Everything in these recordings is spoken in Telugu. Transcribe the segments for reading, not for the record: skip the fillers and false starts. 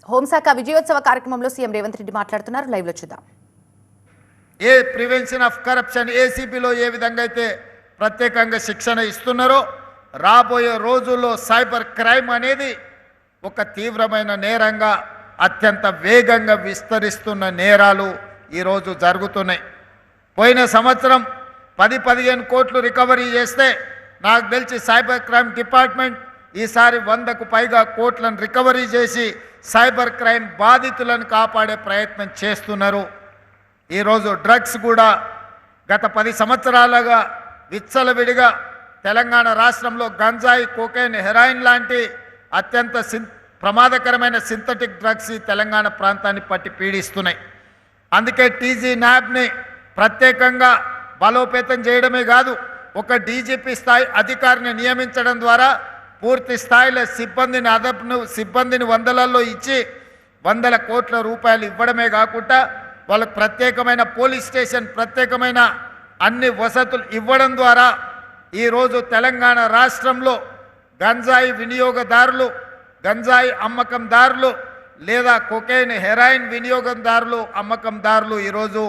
హోంశాఖ విజయోత్సవ కార్యక్రమంలో సీఎం రేవంత్ రెడ్డి మాట్లాడుతున్నారు. లైవ్ లో చూద్దాం. ఏ ప్రివెన్షన్ ఆఫ్ కరప్షన్ ఏసీబీలో ఏ విధంగా అయితే ప్రత్యేకంగా శిక్షణ ఇస్తున్నారో రాబోయే రోజుల్లో సైబర్ క్రైమ్ అనేది ఒక తీవ్రమైన నేరంగా అత్యంత వేగంగా విస్తరిస్తున్న నేరాలు ఈరోజు జరుగుతున్నాయి. పోయిన సంవత్సరం 10-15 కోట్లు రికవరీ చేస్తే నాకు తెలిసి సైబర్ క్రైమ్ డిపార్ట్మెంట్ ఈసారి 100కు పైగా కోట్లను రికవరీ చేసి సైబర్ క్రైమ్ బాధితులను కాపాడే ప్రయత్నం చేస్తున్నారు. ఈరోజు డ్రగ్స్ కూడా గత 10 సంవత్సరాలుగా విచ్చలవిడిగా తెలంగాణ రాష్ట్రంలో గంజాయి, కోకైన్, హెరాయిన్ లాంటి అత్యంత ప్రమాదకరమైన సింథటిక్ డ్రగ్స్ ఈ తెలంగాణ ప్రాంతాన్ని పట్టి పీడిస్తున్నాయి. అందుకే టీజీ న్యాబ్ని ప్రత్యేకంగా బలోపేతం చేయడమే కాదు, ఒక డీజీపీ స్థాయి అధికారిని నియమించడం ద్వారా పూర్తి స్థాయిలో సిబ్బందిని వందలలో ఇచ్చి 100 కోట్ల రూపాయలు ఇవ్వడమే కాకుండా వాళ్ళకు ప్రత్యేకమైన పోలీస్ స్టేషన్, ప్రత్యేకమైన అన్ని వసతులు ఇవ్వడం ద్వారా ఈరోజు తెలంగాణ రాష్ట్రంలో గంజాయి వినియోగదారులు, గంజాయి అమ్మకందారులు లేదా కొకైన్, హెరాయిన్ వినియోగదారులు, అమ్మకందారులు ఈరోజు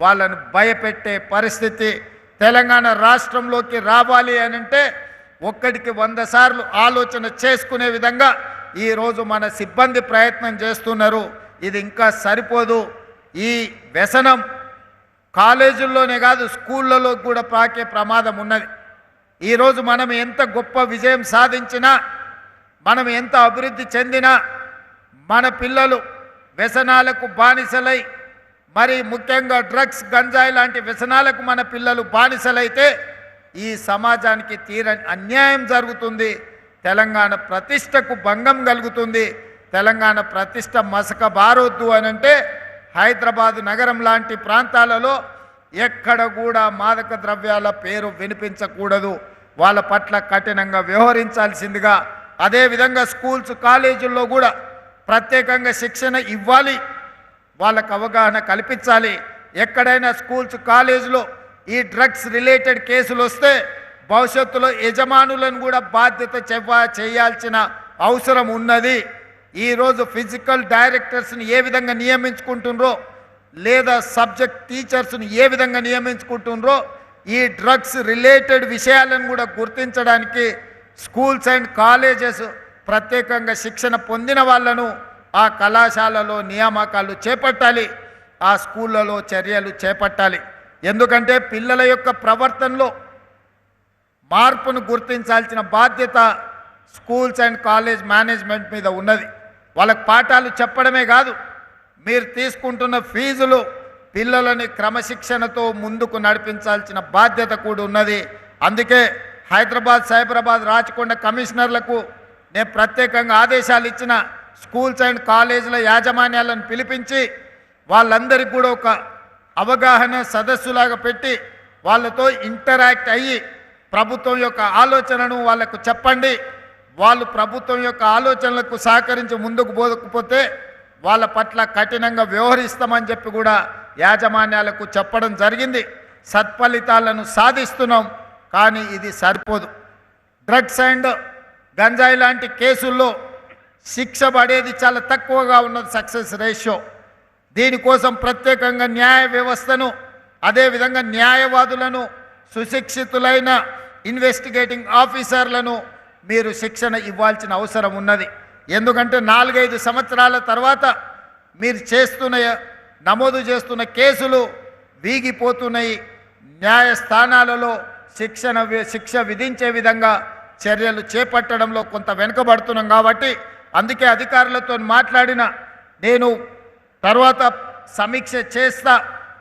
వాళ్ళను భయపెట్టే పరిస్థితి తెలంగాణ రాష్ట్రంలోకి రావాలి అనంటే ఒక్కడికి 100 సార్లు ఆలోచన చేసుకునే విధంగా ఈరోజు మన సిబ్బంది ప్రయత్నం చేస్తున్నారు. ఇది ఇంకా సరిపోదు. ఈ వ్యసనం కాలేజీల్లోనే కాదు స్కూళ్ళలో కూడా పాకే ప్రమాదం ఉన్నది. ఈరోజు మనం ఎంత గొప్ప విజయం సాధించినా, మనం ఎంత అభివృద్ధి చెందినా మన పిల్లలు వ్యసనాలకు బానిసలై, మరి ముఖ్యంగా డ్రగ్స్, గంజాయి లాంటి వ్యసనాలకు మన పిల్లలు బానిసలైతే ఈ సమాజానికి తీరని అన్యాయం జరుగుతుంది. తెలంగాణ ప్రతిష్టకు భంగం కలుగుతుంది. తెలంగాణ ప్రతిష్ట మసక బారొద్దు అనంటే హైదరాబాద్ నగరం లాంటి ప్రాంతాలలో ఎక్కడ కూడా మాదక ద్రవ్యాల పేరు వినిపించకూడదు. వాళ్ళ పట్ల కఠినంగా వ్యవహరించాల్సిందిగా, అదేవిధంగా స్కూల్స్, కాలేజీల్లో కూడా ప్రత్యేకంగా శిక్షణ ఇవ్వాలి, వాళ్ళకు అవగాహన కల్పించాలి. ఎక్కడైనా స్కూల్స్, కాలేజీలో ఈ డ్రగ్స్ రిలేటెడ్ కేసులు వస్తే భవిష్యత్తులో యజమానులను కూడా బాధ్యత చేయాల్సిన అవసరం ఉన్నది. ఈరోజు ఫిజికల్ డైరెక్టర్స్ని ఏ విధంగా నియమించుకుంటున్నారో లేదా సబ్జెక్ట్ టీచర్స్ని ఏ విధంగా నియమించుకుంటున్నారో ఈ డ్రగ్స్ రిలేటెడ్ విషయాలను కూడా గుర్తించడానికి స్కూల్స్ అండ్ కాలేజెస్ ప్రత్యేకంగా శిక్షణ పొందిన వాళ్ళను ఆ కళాశాలలో నియామకాలు చేపట్టాలి, ఆ స్కూళ్ళలో చర్యలు చేపట్టాలి. ఎందుకంటే పిల్లల యొక్క ప్రవర్తనలో మార్పును గుర్తించాల్సిన బాధ్యత స్కూల్స్ అండ్ కాలేజ్ మేనేజ్మెంట్ మీద ఉన్నది. వాళ్ళకు పాఠాలు చెప్పడమే కాదు, మీరు తీసుకుంటున్న ఫీజులు పిల్లలని క్రమశిక్షణతో ముందుకు నడిపించాల్సిన బాధ్యత కూడా ఉన్నది. అందుకే హైదరాబాద్, సైబరాబాద్, రాచకొండ కమిషనర్లకు నేను ప్రత్యేకంగా ఆదేశాలు ఇచ్చిన. స్కూల్స్ అండ్ కాలేజీల యాజమాన్యాలను పిలిపించి వాళ్ళందరికీ కూడా ఒక అవగాహన సదస్సులాగా పెట్టి వాళ్ళతో ఇంటరాక్ట్ అయ్యి ప్రభుత్వం యొక్క ఆలోచనను వాళ్ళకు చెప్పండి. వాళ్ళు ప్రభుత్వం యొక్క ఆలోచనలకు సహకరించి ముందుకు పోకపోతే వాళ్ళ పట్ల కఠినంగా వ్యవహరిస్తామని చెప్పి కూడా యాజమాన్యాలకు చెప్పడం జరిగింది. సత్ఫలితాలను సాధిస్తున్నాం, కానీ ఇది సరిపోదు. డ్రగ్స్ అండ్ గంజాయి లాంటి కేసుల్లో శిక్ష పడేది చాలా తక్కువగా ఉన్నది సక్సెస్ రేషియో. దీనికోసం ప్రత్యేకంగా న్యాయ వ్యవస్థను, అదేవిధంగా న్యాయవాదులను, సుశిక్షితులైన ఇన్వెస్టిగేటింగ్ ఆఫీసర్లను మీరు శిక్షణ ఇవ్వాల్సిన అవసరం ఉన్నది. ఎందుకంటే 4-5 సంవత్సరాల తర్వాత మీరు నమోదు చేస్తున్న కేసులు వీగిపోతున్నాయి. న్యాయస్థానాలలో శిక్ష విధించే విధంగా చర్యలు చేపట్టడంలో కొంత వెనుకబడుతున్నాం. కాబట్టి అందుకే అధికారులతో మాట్లాడిన నేను తర్వాత సమీక్ష చేస్తా,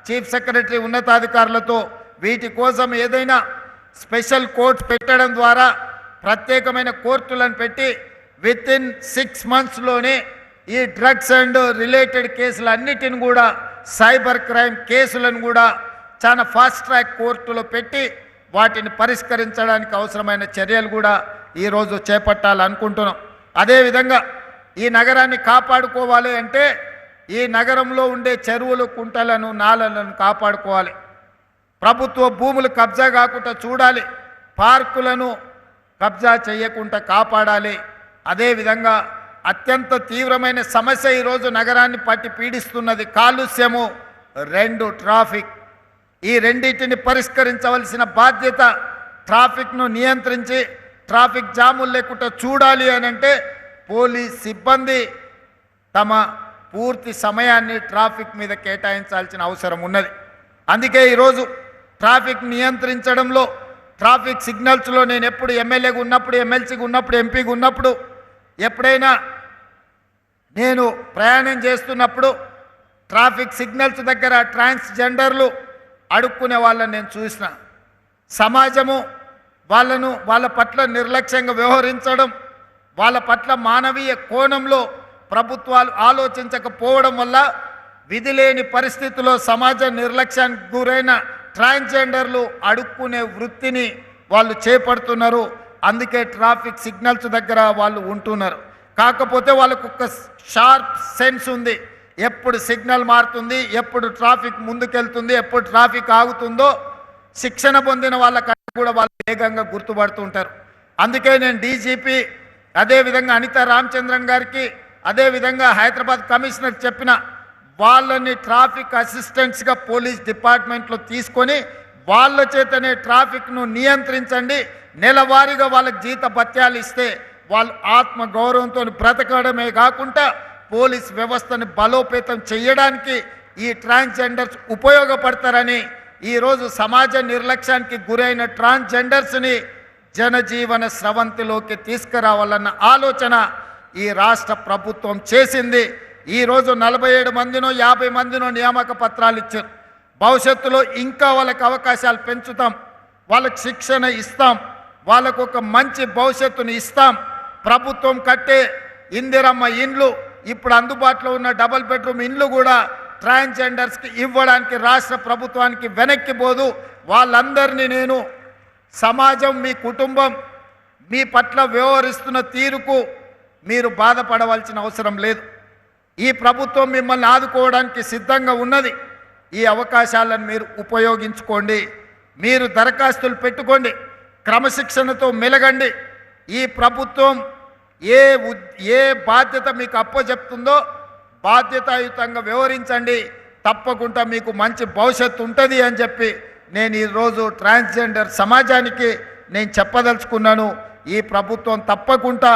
చీఫ్ సెక్రటరీ, ఉన్నతాధికారులతో వీటి కోసం ఏదైనా స్పెషల్ కోర్ట్స్ పెట్టడం ద్వారా ప్రత్యేకమైన కోర్టులను పెట్టి వితిన్ 6 monthsలోనే ఈ డ్రగ్స్ అండ్ రిలేటెడ్ కేసులన్నిటిని కూడా, సైబర్ క్రైమ్ కేసులను కూడా చాలా ఫాస్ట్ ట్రాక్ కోర్టులో పెట్టి వాటిని పరిష్కరించడానికి అవసరమైన చర్యలు కూడా ఈరోజు చేపట్టాలనుకుంటున్నాం. అదేవిధంగా ఈ నగరాన్ని కాపాడుకోవాలి అంటే ఈ నగరంలో ఉండే చెరువులు, కుంటలను, నాలలను కాపాడుకోవాలి. ప్రభుత్వ భూములు కబ్జా కాకుండా చూడాలి, పార్కులను కబ్జా చేయకుండా కాపాడాలి. అదేవిధంగా అత్యంత తీవ్రమైన సమస్య ఈరోజు నగరాన్ని పట్టి పీడిస్తున్నది. కాలుష్యము, 2 ట్రాఫిక్. ఈ రెండింటిని పరిష్కరించవలసిన బాధ్యత, ట్రాఫిక్ను నియంత్రించి ట్రాఫిక్ జాములు లేకుండా చూడాలి అని అంటే పోలీస్ సిబ్బంది తమ పూర్తి సమయాన్ని ట్రాఫిక్ మీద కేటాయించాల్సిన అవసరం ఉన్నది. అందుకే ఈరోజు ట్రాఫిక్ నియంత్రించడంలో, ట్రాఫిక్ సిగ్నల్స్లో నేను ఎప్పుడు ఎమ్మెల్యేగా ఉన్నప్పుడు, ఎమ్మెల్సీగా ఉన్నప్పుడు, ఎంపీగా ఉన్నప్పుడు, ఎప్పుడైనా నేను ప్రయాణం చేస్తున్నప్పుడు ట్రాఫిక్ సిగ్నల్స్ దగ్గర ట్రాన్స్జెండర్లు అడుక్కునే వాళ్ళని నేను చూసిన. సమాజము వాళ్ళ పట్ల నిర్లక్ష్యంగా వ్యవహరించడం, వాళ్ళ పట్ల మానవీయ కోణంలో ప్రభుత్వాలు ఆలోచించకపోవడం వల్ల విధి లేని పరిస్థితుల్లో సమాజ నిర్లక్ష్యానికి గురైన ట్రాన్స్జెండర్లు అడుక్కునే వృత్తిని వాళ్ళు చేపడుతున్నారు. అందుకే ట్రాఫిక్ సిగ్నల్స్ దగ్గర వాళ్ళు ఉంటున్నారు. కాకపోతే వాళ్ళకు ఒక షార్ప్ సెన్స్ ఉంది. ఎప్పుడు సిగ్నల్ మారుతుంది, ఎప్పుడు ట్రాఫిక్ ముందుకెళ్తుంది, ఎప్పుడు ట్రాఫిక్ ఆగుతుందో శిక్షణ పొందిన వాళ్ళ కూడా వాళ్ళు వేగంగా గుర్తుపడుతుంటారు. అందుకే నేను డీజీపీ, అదేవిధంగా అనితా రామచంద్రన్ గారికి, అదేవిధంగా హైదరాబాద్ కమిషనర్ చెప్పిన వాళ్ళని ట్రాఫిక్ అసిస్టెంట్స్గా పోలీస్ డిపార్ట్మెంట్లో తీసుకొని వాళ్ళ చేతనే ట్రాఫిక్ను నియంత్రించండి. నెలవారీగా వాళ్ళకి జీత భత్యాలు ఇస్తే వాళ్ళు ఆత్మ గౌరవంతో బ్రతకడమే కాకుండా పోలీస్ వ్యవస్థను బలోపేతం చేయడానికి ఈ ట్రాన్స్జెండర్స్ ఉపయోగపడతారని ఈరోజు సమాజ నిర్లక్ష్యానికి గురైన ట్రాన్స్జెండర్స్ని జనజీవన స్రవంతిలోకి తీసుకురావాలన్న ఆలోచన ఈ రాష్ట్ర ప్రభుత్వం చేసింది. ఈరోజు 47 మందినో 50 మందినో నియామక పత్రాలు ఇచ్చారు. భవిష్యత్తులో ఇంకా వాళ్ళకి అవకాశాలు పెంచుతాం, వాళ్ళకి శిక్షణ ఇస్తాం, వాళ్ళకు ఒక మంచి భవిష్యత్తుని ఇస్తాం. ప్రభుత్వం కట్టే ఇందిరమ్మ ఇండ్లు, ఇప్పుడు అందుబాటులో ఉన్న డబుల్ బెడ్రూమ్ ఇండ్లు కూడా ట్రాన్స్జెండర్స్కి ఇవ్వడానికి రాష్ట్ర ప్రభుత్వానికి వెనక్కి పోదు. వాళ్ళందరినీ నేను సమాజం, మీ కుటుంబం మీ పట్ల వ్యవహరిస్తున్న తీరుకు మీరు బాధపడవలసిన అవసరం లేదు. ఈ ప్రభుత్వం మిమ్మల్ని ఆదుకోవడానికి సిద్ధంగా ఉన్నది. ఈ అవకాశాలను మీరు ఉపయోగించుకోండి. మీరు దరఖాస్తులు పెట్టుకోండి, క్రమశిక్షణతో మెలగండి. ఈ ప్రభుత్వం ఏ బాధ్యత మీకు అప్పచెప్తుందో బాధ్యతాయుతంగా వ్యవహరించండి. తప్పకుండా మీకు మంచి భవిష్యత్తు ఉంటుంది అని చెప్పి నేను ఈరోజు ట్రాన్స్జెండర్ సమాజానికి నేను చెప్పదలుచుకున్నాను. ఈ ప్రభుత్వం తప్పకుండా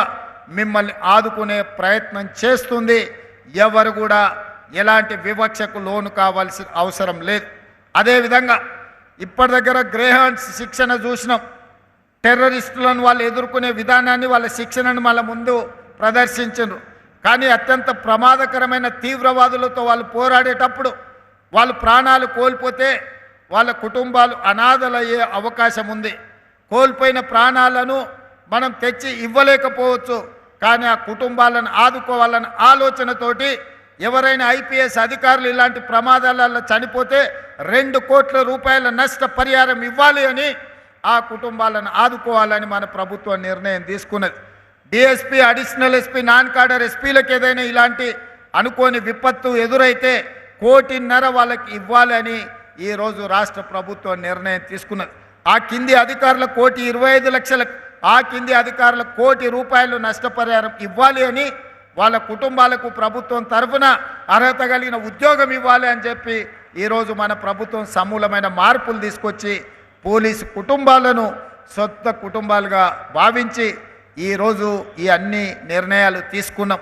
మిమ్మల్ని ఆదుకునే ప్రయత్నం చేస్తుంది. ఎవరు కూడా ఎలాంటి వివక్షకు లోను కావాల్సిన అవసరం లేదు. అదేవిధంగా ఇప్పటి దగ్గర గ్రేహాండ్స్ శిక్షణ చూసినాం. టెర్రరిస్టులను వాళ్ళు ఎదుర్కొనే విధానాన్ని, వాళ్ళ శిక్షణను వాళ్ళ ముందు ప్రదర్శించారు. కానీ అత్యంత ప్రమాదకరమైన తీవ్రవాదులతో వాళ్ళు పోరాడేటప్పుడు వాళ్ళు ప్రాణాలు కోల్పోతే వాళ్ళ కుటుంబాలు అనాథలయ్యే అవకాశం ఉంది. కోల్పోయిన ప్రాణాలను మనం తెచ్చి ఇవ్వలేకపోవచ్చు, కానీ ఆ కుటుంబాలను ఆదుకోవాలన్న ఆలోచనతోటి ఎవరైనా ఐపీఎస్ అధికారులు ఇలాంటి ప్రమాదాలలో చనిపోతే 2 కోట్ల రూపాయల నష్టపరిహారం ఇవ్వాలి అని, ఆ కుటుంబాలను ఆదుకోవాలని మన ప్రభుత్వం నిర్ణయం తీసుకున్నది. DSP, additional SP, non cadre ఎస్పీలకు ఏదైనా ఇలాంటి అనుకోని విపత్తు ఎదురైతే 1.5 కోటి వాళ్ళకి ఇవ్వాలని ఈరోజు రాష్ట్ర ప్రభుత్వం నిర్ణయం తీసుకున్నది. ఆ కింది అధికారులకు 1,25,00,000, ఆ కింది అధికారులకు 1 కోటి రూపాయలు నష్టపరిహారం ఇవ్వాలి అని, వాళ్ళ కుటుంబాలకు ప్రభుత్వం తరఫున అర్హత కలిగిన ఉద్యోగం ఇవ్వాలి అని చెప్పి ఈరోజు మన ప్రభుత్వం సమూలమైన మార్పులు తీసుకొచ్చి పోలీసు కుటుంబాలను సొంత కుటుంబాలుగా భావించి ఈరోజు ఈ అన్ని నిర్ణయాలు తీసుకున్నాం.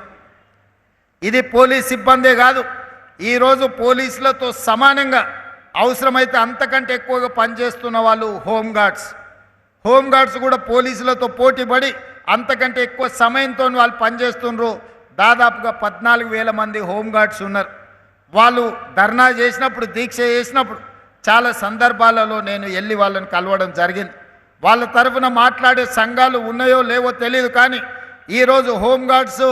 ఇది పోలీస్ సిబ్బందే కాదు, ఈరోజు పోలీసులతో సమానంగా అవసరమైతే అంతకంటే ఎక్కువగా పనిచేస్తున్న వాళ్ళు హోంగార్డ్స్ కూడా పోలీసులతో పోటీపడి అంతకంటే ఎక్కువ సమయంతో వాళ్ళు పనిచేస్తున్నారు. దాదాపుగా 14,000 మంది హోంగార్డ్స్ ఉన్నారు. వాళ్ళు ధర్నా చేసినప్పుడు, దీక్ష చేసినప్పుడు చాలా సందర్భాలలో నేను వెళ్ళి వాళ్ళని కలవడం జరిగింది. వాళ్ళ తరఫున మాట్లాడే సంఘాలు ఉన్నాయో లేవో తెలియదు, కానీ ఈరోజు home guards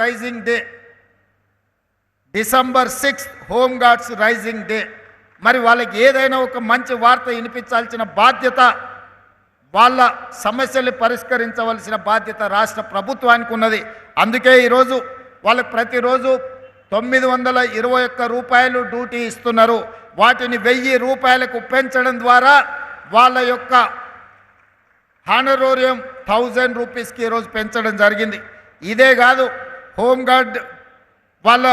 rising day, December 6th home guards rising day. మరి వాళ్ళకి ఏదైనా ఒక మంచి వార్త వినిపించాల్సిన బాధ్యత, వాళ్ళ సమస్యలు పరిష్కరించవలసిన బాధ్యత రాష్ట్ర ప్రభుత్వానికి ఉన్నది. అందుకే ఈరోజు వాళ్ళకి ప్రతిరోజు 921 రూపాయలు డ్యూటీ ఇస్తున్నారు. వాటిని 1000 రూపాయలకు పెంచడం ద్వారా వాళ్ళ యొక్క హానరోరియం 1000 రూపీస్కి ఈరోజు పెంచడం జరిగింది. ఇదే కాదు, హోంగార్డ్ వాళ్ళ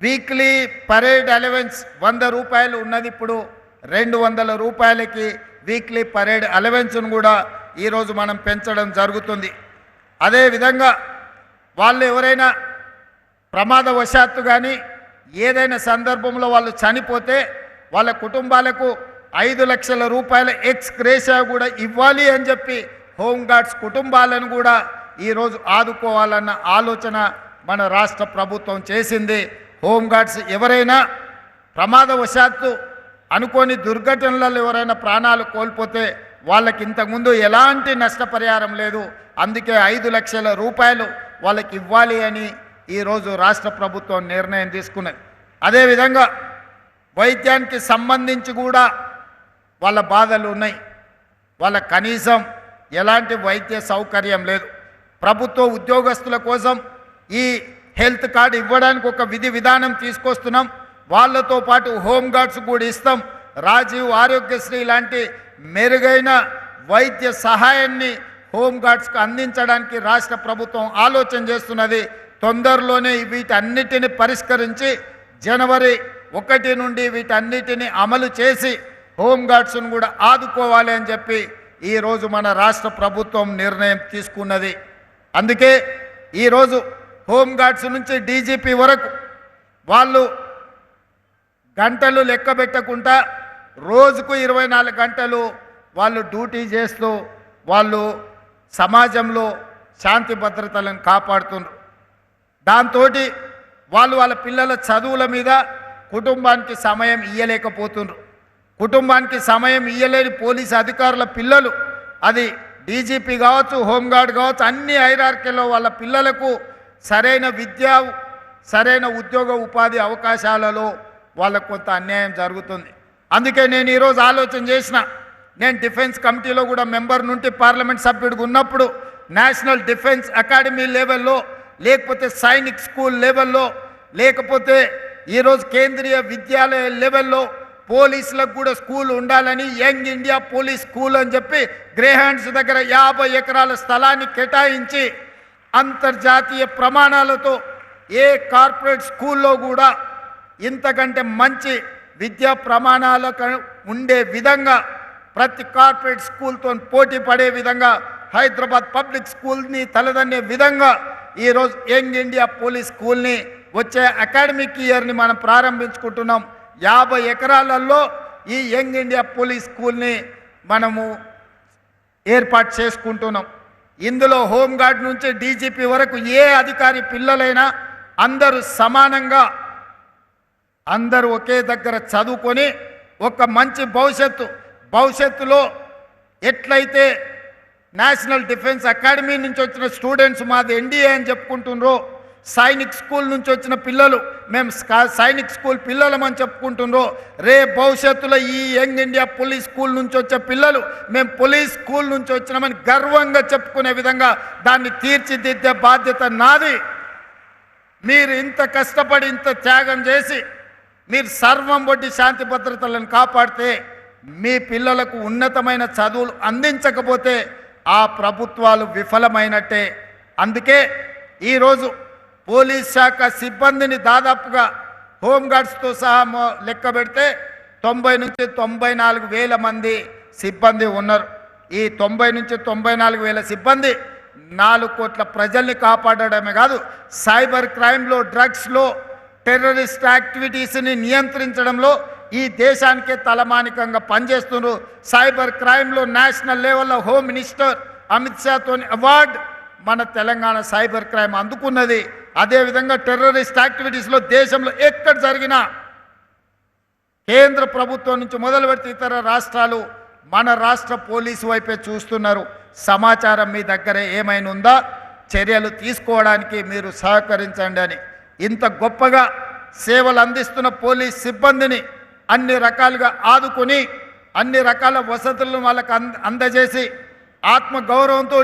వీక్లీ పరేడ్ అలవెన్స్ 100 రూపాయలు ఉన్నది, ఇప్పుడు 200 రూపాయలకి వీక్లీ పరేడ్ అలవెన్స్ను కూడా ఈరోజు మనం పెంచడం జరుగుతుంది. అదేవిధంగా వాళ్ళు ఎవరైనా ప్రమాదవశాత్తు కానీ ఏదైనా సందర్భంలో వాళ్ళు చనిపోతే వాళ్ళ కుటుంబాలకు 5 లక్షల రూపాయల ఎక్స్ గ్రేషియా కూడా ఇవ్వాలి అని చెప్పి హోంగార్డ్స్ కుటుంబాలను కూడా ఈరోజు ఆదుకోవాలన్న ఆలోచన మన రాష్ట్ర ప్రభుత్వం చేసింది. హోంగార్డ్స్ ఎవరైనా ప్రమాదవశాత్తు అనుకోని దుర్ఘటనలలో ఎవరైనా ప్రాణాలు కోల్పోతే వాళ్ళకి ఇంతకుముందు ఎలాంటి నష్టపరిహారం లేదు, అందుకే 5 లక్షల రూపాయలు వాళ్ళకి ఇవ్వాలి అని ఈరోజు రాష్ట్ర ప్రభుత్వం నిర్ణయం తీసుకున్నది. అదేవిధంగా వైద్యానికి సంబంధించి కూడా వాళ్ళ బాధలు ఉన్నాయి. వాళ్ళ కనీసం ఎలాంటి వైద్య సౌకర్యం లేదు. ప్రభుత్వ ఉద్యోగస్తుల కోసం ఈ హెల్త్ కార్డు ఇవ్వడానికి ఒక విధి విధానం తీసుకొస్తున్నాం. వాళ్ళతో పాటు హోంగార్డ్స్ కూడా ఇస్తాం. రాజీవ్ ఆరోగ్యశ్రీ లాంటి మెరుగైన వైద్య సహాయాన్ని హోంగార్డ్స్కి అందించడానికి రాష్ట్ర ప్రభుత్వం ఆలోచన చేస్తున్నది. తొందరలోనే వీటన్నిటిని పరిష్కరించి జనవరి 1 నుండి వీటన్నిటిని అమలు చేసి హోంగార్డ్స్ను కూడా ఆదుకోవాలి అని చెప్పి ఈరోజు మన రాష్ట్ర ప్రభుత్వం నిర్ణయం తీసుకున్నది. అందుకే ఈరోజు హోంగార్డ్స్ నుంచి డీజీపీ వరకు వాళ్ళు గంటలు లెక్క పెట్టకుండా రోజుకు 24 గంటలు వాళ్ళు డ్యూటీ చేస్తూ వాళ్ళు సమాజంలో శాంతి భద్రతలను కాపాడుతున్నారు. దాంతో వాళ్ళు వాళ్ళ పిల్లల చదువుల మీద కుటుంబానికి సమయం ఇయ్యలేకపోతున్నారు. కుటుంబానికి సమయం ఇయ్యలేని పోలీసు అధికారుల పిల్లలు, అది డీజీపీ కావచ్చు, హోంగార్డ్ కావచ్చు, అన్ని హైరార్కీలో వాళ్ళ పిల్లలకు సరైన విద్య, సరైన ఉద్యోగ ఉపాధి అవకాశాలలో వాళ్ళకు కొంత అన్యాయం జరుగుతుంది. అందుకే నేను ఈరోజు ఆలోచన చేసిన, నేను డిఫెన్స్ కమిటీలో కూడా మెంబర్ నుండి పార్లమెంట్ సభ్యుడిగా ఉన్నప్పుడు నేషనల్ డిఫెన్స్ అకాడమీ లెవెల్లో, లేకపోతే సైనిక్ స్కూల్ లెవెల్లో, లేకపోతే ఈరోజు కేంద్రీయ విద్యాలయ లెవెల్లో పోలీసులకు కూడా స్కూల్ ఉండాలని యంగ్ ఇండియా పోలీస్ స్కూల్ అని చెప్పి గ్రేహాండ్స్ దగ్గర 50 ఎకరాల స్థలాన్ని కేటాయించి అంతర్జాతీయ ప్రమాణాలతో ఏ కార్పొరేట్ స్కూల్లో కూడా ఇంతకంటే మంచి విద్యా ప్రమాణాలకు ఉండే విధంగా ప్రతి కార్పొరేట్ స్కూల్తో పోటీ పడే విధంగా హైదరాబాద్ పబ్లిక్ స్కూల్ని తలదన్నే విధంగా ఈరోజు యంగ్ ఇండియా పోలీస్ స్కూల్ని వచ్చే అకాడమిక్ ఇయర్ని మనం ప్రారంభించుకుంటున్నాం. 50 ఎకరాలలో ఈ యంగ్ ఇండియా పోలీస్ స్కూల్ని మనము ఏర్పాటు చేసుకుంటున్నాం. ఇందులో హోంగార్డ్ నుంచి డీజీపీ వరకు ఏ అధికారి పిల్లలైనా అందరూ సమానంగా, అందరూ ఒకే దగ్గర చదువుకొని ఒక మంచి భవిష్యత్తులో ఎట్లయితే నేషనల్ డిఫెన్స్ అకాడమీ నుంచి వచ్చిన స్టూడెంట్స్ మాది ఎన్డీఏ అని చెప్పుకుంటున్నారో, సైనిక్ స్కూల్ నుంచి వచ్చిన పిల్లలు మేము సైనిక్ స్కూల్ పిల్లలమని చెప్పుకుంటున్నారో, భవిష్యత్తులో ఈ యంగ్ ఇండియా పోలీస్ స్కూల్ నుంచి వచ్చే పిల్లలు మేము పోలీస్ స్కూల్ నుంచి వచ్చినామని గర్వంగా చెప్పుకునే విధంగా దాన్ని తీర్చిదిద్దే బాధ్యత నాది. మీరు ఇంత కష్టపడి ఇంత త్యాగం చేసి మీరు సర్వం బొడ్డి శాంతి భద్రతలను కాపాడితే మీ పిల్లలకు ఉన్నతమైన చదువులు అందించకపోతే ఆ ప్రభుత్వాలు విఫలమైనట్టే. అందుకే ఈరోజు పోలీస్ శాఖ సిబ్బందిని దాదాపుగా హోంగార్డ్స్తో సహా లెక్క పెడితే 90 నుంచి 94 వేల మంది సిబ్బంది ఉన్నారు. ఈ 90 నుంచి 94 వేల సిబ్బంది 4 కోట్ల ప్రజల్ని కాపాడడమే కాదు, సైబర్ క్రైమ్లో, డ్రగ్స్లో, టెర్రరిస్ట్ యాక్టివిటీస్ని నియంత్రించడంలో ఈ దేశానికే తలమానికంగా పనిచేస్తున్నారు. సైబర్ క్రైమ్లో నేషనల్ లెవెల్లో హోమ్ మినిస్టర్ అమిత్ షాతో అవార్డు మన తెలంగాణ సైబర్ క్రైమ్ అందుకున్నది. అదేవిధంగా టెర్రరిస్ట్ యాక్టివిటీస్లో దేశంలో ఎక్కడ జరిగినా కేంద్ర ప్రభుత్వం నుంచి మొదలు పెడితే ఇతర రాష్ట్రాలు మన రాష్ట్ర పోలీసు వైపే చూస్తున్నారు. సమాచారం మీ దగ్గర ఏమైనా ఉందా, చర్యలు తీసుకోవడానికి మీరు సహకరించండి అని. ఇంత గొప్పగా సేవలు అందిస్తున్న పోలీస్ సిబ్బందిని అన్ని రకాలుగా ఆదుకొని అన్ని రకాల వసతులను వాళ్ళకు అందజేసి ఆత్మగౌరవంతో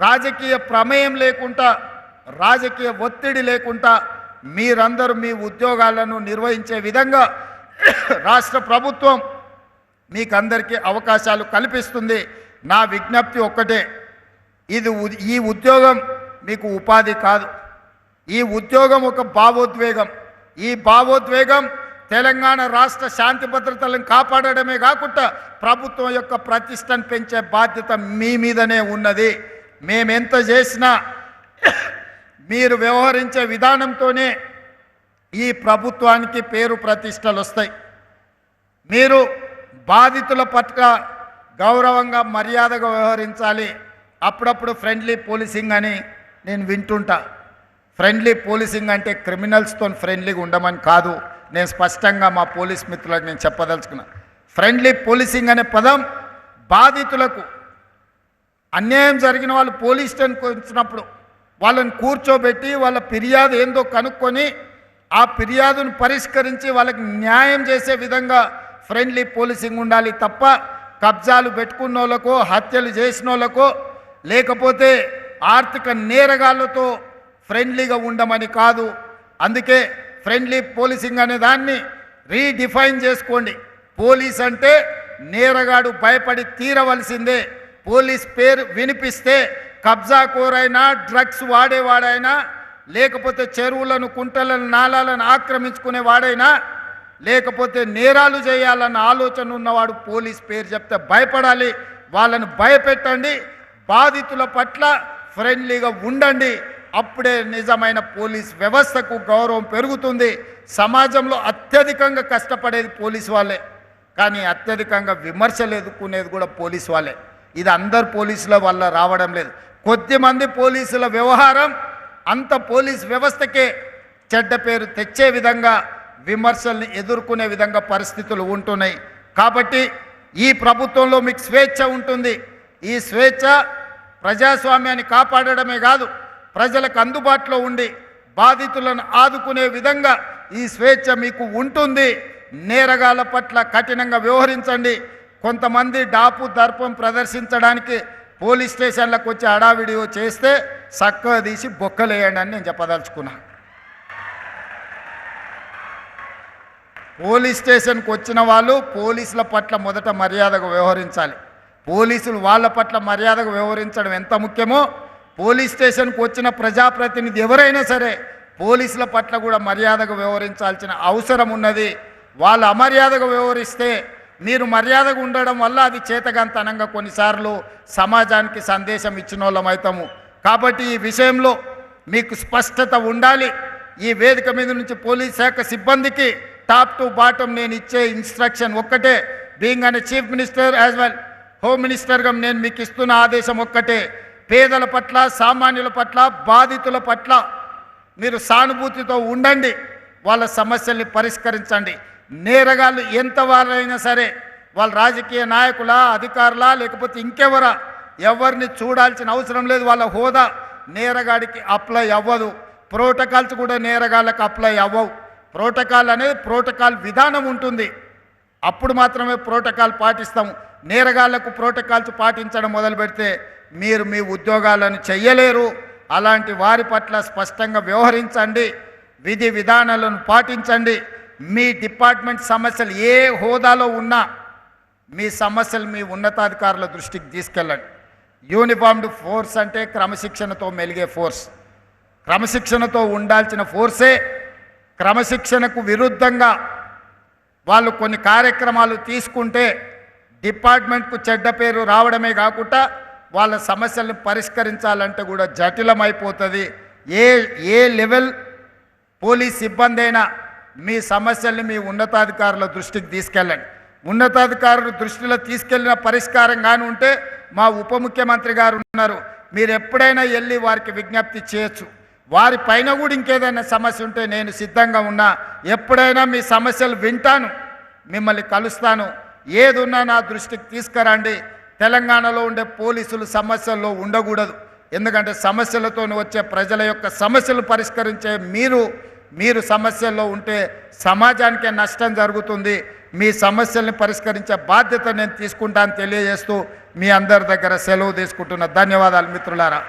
రాజకీయ ప్రమేయం లేకుండా, రాజకీయ ఒత్తిడి లేకుండా మీరందరూ మీ ఉద్యోగాలను నిర్వహించే విధంగా రాష్ట్ర ప్రభుత్వం మీకందరికీ అవకాశాలు కల్పిస్తుంది. నా విజ్ఞప్తి ఒక్కటే, ఈ ఉద్యోగం మీకు ఉపాధి కాదు. ఈ ఉద్యోగం ఒక భావోద్వేగం. ఈ భావోద్వేగం తెలంగాణ రాష్ట్ర శాంతి భద్రతలను కాపాడడమే కాకుండా ప్రభుత్వం యొక్క ప్రతిష్టను పెంచే బాధ్యత మీ మీదనే ఉన్నది. మేమెంత చేసినా మీరు వ్యవహరించే విధానంతోనే ఈ ప్రభుత్వానికి పేరు ప్రతిష్టలు వస్తాయి. మీరు బాధితుల పట్ల గౌరవంగా మర్యాదగా వ్యవహరించాలి. అప్పుడప్పుడు ఫ్రెండ్లీ పోలీసింగ్ అని నేను వింటుంటా. ఫ్రెండ్లీ పోలీసింగ్ అంటే క్రిమినల్స్తో ఫ్రెండ్లీగా ఉండమని కాదు. నేను స్పష్టంగా మా పోలీస్ మిత్రులకు నేను చెప్పదలుచుకున్నా. ఫ్రెండ్లీ పోలీసింగ్ అనే పదం బాధితులకు అన్యాయం జరిగిన వాళ్ళు పోలీస్ స్టేషన్కి వచ్చినప్పుడు వాళ్ళని కూర్చోబెట్టి వాళ్ళ ఫిర్యాదు ఏందో కనుక్కొని ఆ ఫిర్యాదును పరిష్కరించి వాళ్ళకి న్యాయం చేసే విధంగా ఫ్రెండ్లీ పోలీసింగ్ ఉండాలి తప్ప కబ్జాలు పెట్టుకున్న వాళ్ళకో హత్యలు చేసిన వాళ్ళకో లేకపోతే ఆర్థిక నేరగాళ్లతో ఫ్రెండ్లీగా ఉండమని కాదు. అందుకే ఫ్రెండ్లీ పోలీసింగ్ అనే దాన్ని రీడిఫైన్ చేసుకోండి. పోలీస్ అంటే నేరగాడు భయపడి తీరవలసిందే. పోలీస్ పేరు వినిపిస్తే కబ్జాకోరైనా డ్రగ్స్ వాడేవాడైనా లేకపోతే చెరువులను కుంటలను నాలాలను ఆక్రమించుకునేవాడైనా లేకపోతే నేరాలు చేయాలన్న ఆలోచన ఉన్నవాడు పోలీస్ పేరు చెప్తే భయపడాలి. వాళ్ళను భయపెట్టండి. బాధితుల పట్ల ఫ్రెండ్లీగా ఉండండి. అప్పుడే నిజమైన పోలీస్ వ్యవస్థకు గౌరవం పెరుగుతుంది. సమాజంలో అత్యధికంగా కష్టపడేది పోలీసు వాళ్ళే, కానీ అత్యధికంగా విమర్శలు ఎదుర్కొనేది కూడా పోలీసు వాళ్ళే. ఇది అందరు పోలీసుల వల్ల రావడం లేదు. కొద్దిమంది పోలీసుల వ్యవహారం అంత పోలీస్ వ్యవస్థకే చెడ్డ పేరు తెచ్చే విధంగా విమర్శల్ని ఎదుర్కొనే విధంగా పరిస్థితులు ఉంటున్నాయి. కాబట్టి ఈ ప్రభుత్వంలో మీకు స్వేచ్ఛ ఉంటుంది. ఈ స్వేచ్ఛ ప్రజాస్వామ్యాన్ని కాపాడడమే కాదు, ప్రజలకు అందుబాటులో ఉండి బాధితులను ఆదుకునే విధంగా ఈ స్వేచ్ఛ మీకు ఉంటుంది. నేరగాళ్ల పట్ల కఠినంగా వ్యవహరించండి. కొంతమంది డాపు దర్పం ప్రదర్శించడానికి పోలీస్ స్టేషన్లకు వచ్చి హడావిడియో చేస్తే చక్కగా తీసి బొక్కలేయండి అని నేను చెప్పదలుచుకున్నా. పోలీస్ స్టేషన్కి వచ్చిన వాళ్ళు పోలీసుల పట్ల మొదట మర్యాదగా వ్యవహరించాలి. పోలీసులు వాళ్ళ పట్ల మర్యాదగా వ్యవహరించడం ఎంత ముఖ్యమో పోలీస్ స్టేషన్కి వచ్చిన ప్రజాప్రతినిధి ఎవరైనా సరే పోలీసుల పట్ల కూడా మర్యాదగా వ్యవహరించాల్సిన అవసరం ఉన్నది. వాళ్ళు అమర్యాదగా వ్యవహరిస్తే మీరు మర్యాదగా ఉండడం వల్ల అది చేతగాంతనంగా కొన్నిసార్లు సమాజానికి సందేశం ఇచ్చిన వాళ్ళం అవుతాము. కాబట్టి ఈ విషయంలో మీకు స్పష్టత ఉండాలి. ఈ వేదిక మీద నుంచి పోలీస్ శాఖ సిబ్బందికి టాప్ టు బాటం నేను ఇచ్చే ఇన్స్ట్రక్షన్ ఒక్కటే. బీయింగ్ అనే chief minister as well home మినిస్టర్గా నేను మీకు ఇస్తున్న ఆదేశం ఒక్కటే. పేదల పట్ల, సామాన్యుల పట్ల, బాధితుల పట్ల మీరు సానుభూతితో ఉండండి. వాళ్ళ సమస్యల్ని పరిష్కరించండి. నేరగాళ్ళు ఎంత వాళ్ళైనా సరే, వాళ్ళ రాజకీయ నాయకులా, అధికారులా, లేకపోతే ఇంకెవరా, ఎవరిని చూడాల్సిన అవసరం లేదు. వాళ్ళ హోదా నేరగాడికి అప్లై అవ్వదు. ప్రోటోకాల్స్ కూడా నేరగాళ్ళకి అప్లై అవ్వవు. ప్రోటోకాల్ అనేది ప్రోటోకాల్ విధానం ఉంటుంది. అప్పుడు మాత్రమే ప్రోటోకాల్ పాటిస్తాము. నేరగాళ్లకు ప్రోటోకాల్స్ పాటించడం మొదలు పెడితే మీరు మీ ఉద్యోగాలను చెయ్యలేరు. అలాంటి వారి పట్ల స్పష్టంగా వ్యవహరించండి. విధి విధానాలను పాటించండి. మీ డిపార్ట్మెంట్ సమస్యలు ఏ హోదాలో ఉన్నా మీ సమస్యలు మీ ఉన్నతాధికారుల దృష్టికి తీసుకెళ్ళండి. యూనిఫామ్డ్ ఫోర్స్ అంటే క్రమశిక్షణతో మెలిగే ఫోర్స్. క్రమశిక్షణతో ఉండాల్సిన ఫోర్సే క్రమశిక్షణకు విరుద్ధంగా వాళ్ళు కొన్ని కార్యక్రమాలు తీసుకుంటే డిపార్ట్మెంట్కు చెడ్డ పేరు రావడమే కాకుండా వాళ్ళ సమస్యలను పరిష్కరించాలంటే కూడా జటిలమైపోతుంది. ఏ లెవెల్ పోలీస్ సిబ్బంది అయినా మీ సమస్యల్ని మీ ఉన్నతాధికారుల దృష్టికి తీసుకెళ్ళండి. ఉన్నతాధికారుల దృష్టిలో తీసుకెళ్ళిన పరిష్కారం కానీ ఉంటే మా ఉప ముఖ్యమంత్రి గారు ఉన్నారు, మీరు ఎప్పుడైనా వెళ్ళి వారికి విజ్ఞప్తి చేయొచ్చు. వారి పైన కూడా ఇంకేదైనా సమస్య ఉంటే నేను సిద్ధంగా ఉన్నా. ఎప్పుడైనా మీ సమస్యలు వింటాను, మిమ్మల్ని కలుస్తాను. ఏదున్నా నా దృష్టికి తీసుకురండి. తెలంగాణలో ఉండే పోలీసులు సమస్యల్లో ఉండకూడదు. ఎందుకంటే సమస్యలతో వచ్చే ప్రజల యొక్క సమస్యలు పరిష్కరించే మీరు సమస్యల్లో ఉంటే సమాజానికే నష్టం జరుగుతుంది. మీ సమస్యల్ని పరిష్కరించే బాధ్యత నేను తీసుకుంటాను తెలియజేస్తూ మీ అందరి దగ్గర సెలవు తీసుకుంటున్న ధన్యవాదాలు మిత్రులారా.